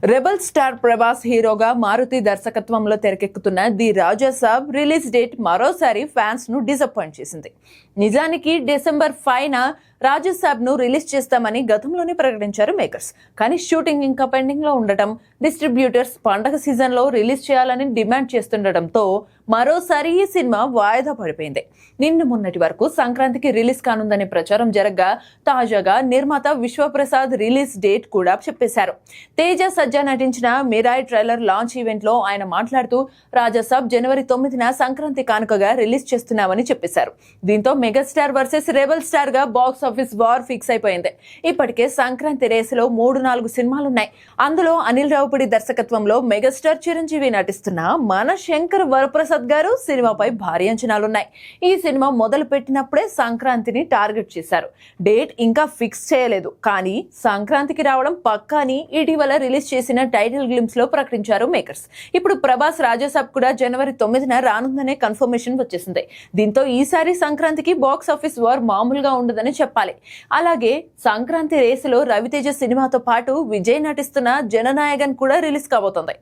Rebel star Prabhas హీరోగా మారుతి దర్శకత్వంలో తెరకెక్కుతున్న the Raja Saab release date మరోసారి ఫ్యాన్స్ ను డిసప్పాయింట్ చేసింది. నిజానికి డిసెంబర్ 5న రాజా సాబ్ ను రిలీజ్ చేస్తామని గతంలోనే ప్రకటించారు మేకర్స్. కానీ షూటింగ్ ఇంకా పెండింగ్ లో ఉండటం, డిస్ట్రిబ్యూటర్స్ పండగ సీజన్ లో రిలీజ్ చేయాలని డిమాండ్ చేస్తుండటంతో మరోసారి ఈ సినిమా వాయిదా పడిపోయింది. నిన్న మొన్నటి వరకు సంక్రాంతికి రిలీజ్ కానుందనే ప్రచారం జరగగా తాజాగా నిర్మాత విశ్వప్రసాద్ రిలీజ్ డేట్ కూడా చెప్పేశారు. తేజ సజ్జా నటించిన మిరాయ్ ట్రైలర్ లాంచ్ ఈవెంట్ లో ఆయన మాట్లాడుతూ రాజాసాబ్ జనవరి 9న సంక్రాంతి కానుకగా రిలీజ్ చేస్తున్నామని చెప్పేశారు. దీంతో మెగాస్టార్ వర్సెస్ రెబల్ స్టార్ గా బాక్స్ ఆఫీస్ వార్ ఫిక్స్ అయిపోయింది. ఇప్పటికే సంక్రాంతి రేసులో 3-4 సినిమాలున్నాయి. అందులో అనిల్ రావుపూడి దర్శకత్వంలో మెగాస్టార్ చిరంజీవి నటిస్తున్న మన శంకర్ వరప్రసాద్ గారు సినిమాపై భారీ అంచనాలున్నాయి. ఈ సినిమా మొదలు పెట్టినప్పుడే సంక్రాంతిని టార్గెట్ చేశారు. డేట్ ఇంకా ఫిక్స్ చేయలేదు, కానీ సంక్రాంతికి రావడం పక్కా అని ఇటీవల రిలీజ్ చేసిన టైటిల్ గ్లిమ్స్ లో ప్రకటించారు మేకర్స్. ఇప్పుడు ప్రభాస్ రాజాసాబ్ కూడా జనవరి 9న రానుందనే కన్ఫర్మేషన్ వచ్చేసింది. దీంతో ఈసారి సంక్రాంతికి బాక్స్ ఆఫీస్ వార్ మామూలుగా ఉండదని చెప్పాలి. అలాగే సంక్రాంతి రేసులో రవితేజ సినిమాతో పాటు విజయ్ నటిస్తున్న జననాయకన్ కూడా రిలీజ్ కాబోతోంది.